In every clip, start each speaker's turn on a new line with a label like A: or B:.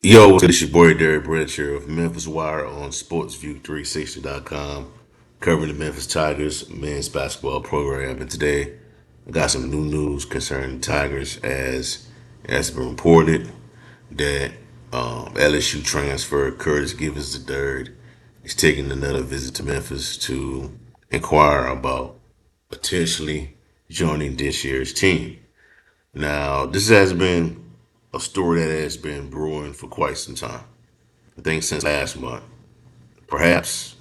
A: Yo, what's good? It's your boy Derek Brett here of Memphis Wire on SportsView360.com, covering the Memphis Tigers men's basketball program. And today, I got some new news concerning the Tigers, as it has been reported that LSU transfer Curtis Givens III is taking another visit to Memphis to inquire about potentially joining this year's team. Now, this has been a story that has been brewing for quite some time. I think since last month, perhaps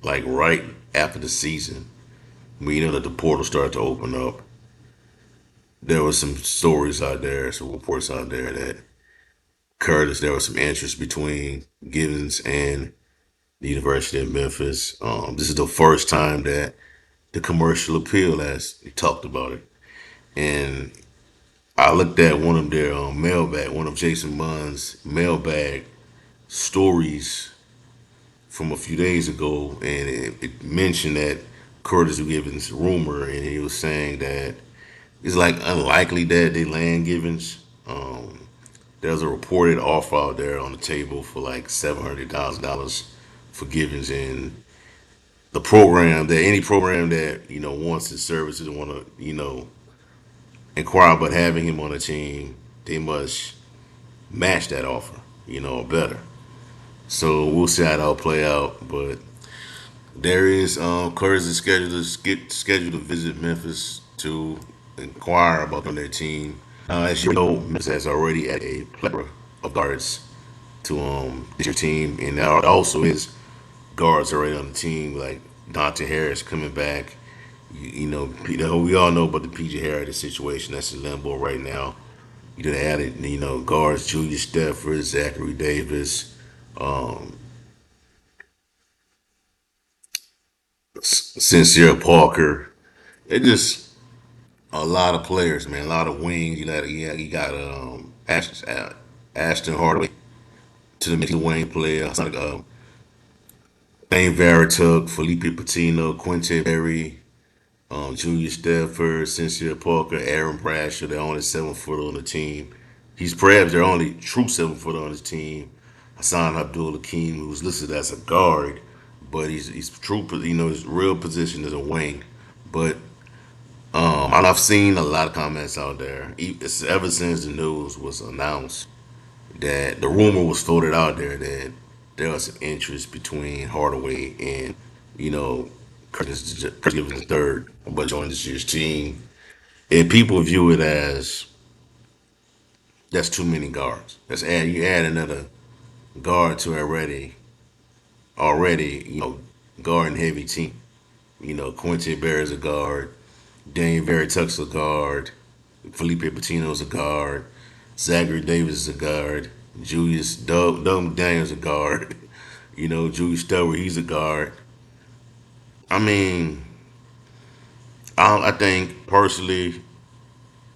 A: like right after the season, when you know that the portal started to open up, there was some stories out there, some reports out there that Curtis, there was some interest between Givens and the University of Memphis. This is the first time that the commercial appeal has talked about it. And I looked at one of their mailbag, one of Jason Munn's mailbag stories from a few days ago, and it mentioned that Curtis Givens rumor, and he was saying that it's like unlikely that they land Givens. There's a reported offer out there on the table for like $700,000 for Givens, and the program that any program that wants his services want to inquire about having him on the team, they must match that offer, or better. So we'll see how that'll play out, but there is Curtis is scheduled to visit Memphis to inquire about their team. As you know, Memphis has already added a plethora of guards to your team, and there also is guards already on the team like Dante Harris coming back. We all know about the PJ Harris situation that's in limbo right now. They added guards Julius Stafford, Zachary Davis, um, Sincere Parker. It just a lot of players, man. A lot of wings. You got Ashton Hardaway to the Mickey Wayne player. It's like Dane Verituk, Felipe Patino, Quinte Berry, Julius Stafford, Sincere Parker, Aaron Brasher. They're only 7 footer on the team. He's perhaps their only true 7 footer on his team. Hassan Abdul Hakim, who's listed as a guard, but he's true. His real position is a wing. But and I've seen a lot of comments out there. Ever since the news was announced that the rumor was floated out there that there was some interest between Hardaway and you know Curtis Givens third about joining this year's team, and people view it as that's too many guards. You add another guard to already guard and heavy team. Quincy Bear is a guard, Dane Verituk's a guard, Felipe Patino's a guard, Zachary Davis is a guard, Doug McDaniel's a guard. Julius Stubber, he's a guard. I mean, I think personally,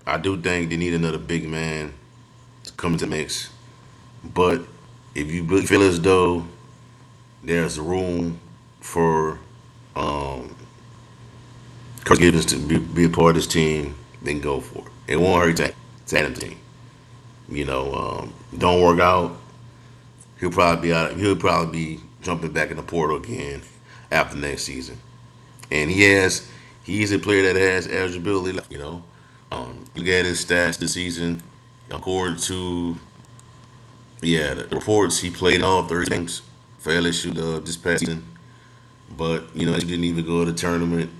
A: I do think they need another big man to come into the mix. But if you feel as though there's room for Kirk Givens to be a part of this team, then go for it. It won't hurt to add him to the team. Don't work out, he'll probably be out. He'll probably be jumping back in the portal again after next season. And he's a player that has eligibility left. Look at his stats this season. According to the reports, he played all 30 games for LSU this past season. But he didn't even go to the tournament.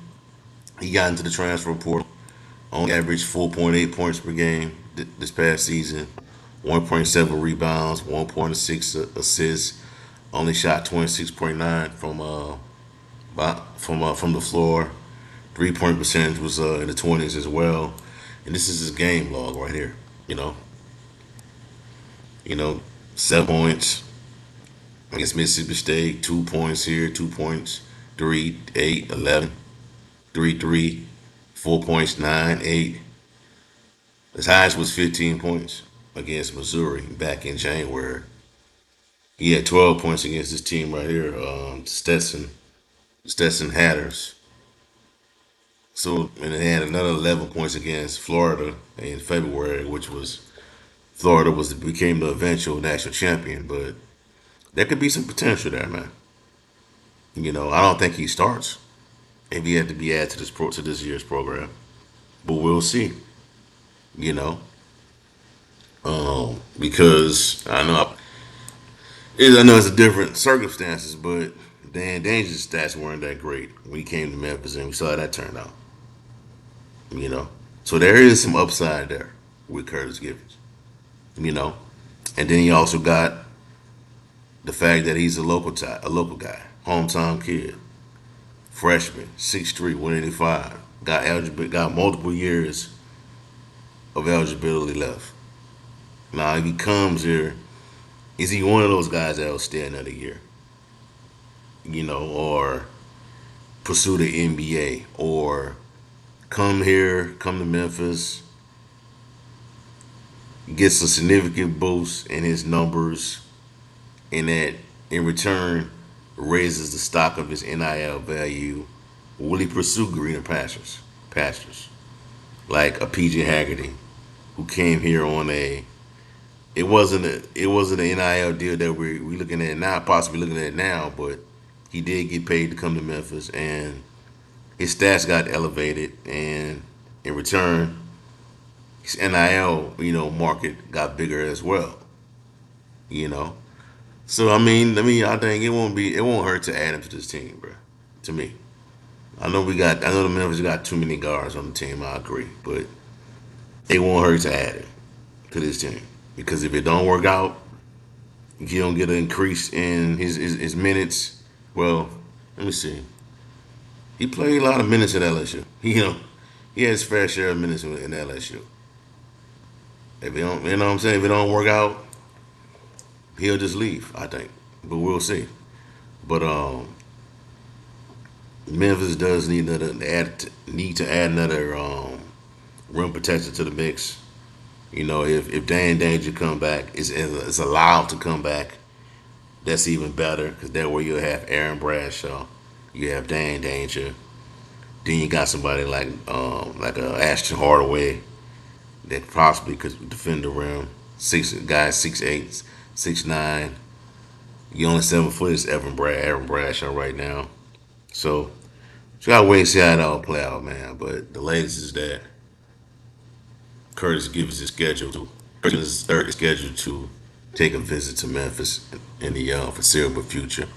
A: He got into the transfer portal. Only averaged 4.8 points per game this past season. 1.7 rebounds, 1.6 assists. Only shot 26.9 from the floor. 3-point percentage was in the 20s as well. And this is his game log right here. You know, you know, 7 points against Mississippi State, 2 points here, 2 points, 3, 8, 11, 3, 3, 4 points, 9, 8. His highest was 15 points against Missouri back in January. He had 12 points against this team right here, Stetson Hatters. So, and they had another 11 points against Florida in February, which was Florida became the eventual national champion, but there could be some potential there, man. I don't think he starts if he had to be added to this year's program, but we'll see. You know, because I know it's a different circumstances, but Dan Danger's stats weren't that great when he came to Memphis, and we saw how that turned out. You know, so there is some upside there with Curtis Givens. You know, and then he also got the fact that he's a local guy, hometown kid, freshman, 6'3", 185, got multiple years of eligibility left. Now, if he comes here, is he one of those guys that'll stay another year? Or pursue the NBA, or come to Memphis, gets a significant boost in his numbers, and that in return raises the stock of his NIL value. Will he pursue greener pastures like a PJ Haggerty, who came here on a it wasn't an NIL deal that we looking at now, possibly looking at now, but he did get paid to come to Memphis, and his stats got elevated, and in return, his NIL market got bigger as well. You know, so I think it won't hurt to add him to this team, bro. To me, I know the Memphis got too many guards on the team. I agree, but it won't hurt to add him to this team because if it don't work out, if you don't get an increase in his minutes, well, let me see. He played a lot of minutes at LSU. He had his fair share of minutes in LSU. If it don't, what I'm saying, if it don't work out, he'll just leave. I think, but we'll see. But Memphis does need to add another rim protector to the mix. If Dan Danger come back, is allowed to come back, that's even better because that way you'll have Aaron Bradshaw, you have Dan Danger, then you got somebody like a Ashton Hardaway that possibly could defend the rim. Six guys, 6'8", 6'9". You only 7 foot is Aaron Bradshaw right now. So you gotta wait and see how it all play out, man. But the latest is that Curtis gives his schedule to Curtis is scheduled to take a visit to Memphis in the foreseeable future.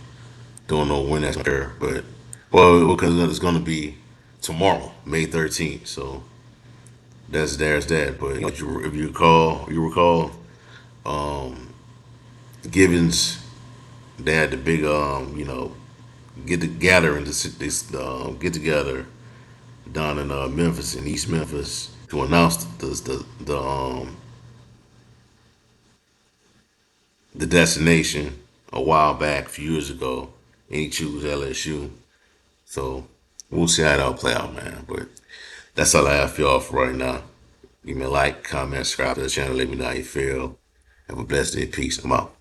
A: Don't know when that's gonna occur, but because it's gonna be tomorrow, May 13th. So there's that. But if you recall, um, Gibbons, they had the big get together down in Memphis, in East Memphis, to announce the destination a while back, a few years ago, and he chose LSU. So we'll see how it all play out, man. But that's all I have for y'all for right now. Give me a like, comment, subscribe to the channel. Let me know how you feel. Have a blessed day. Peace. I'm out.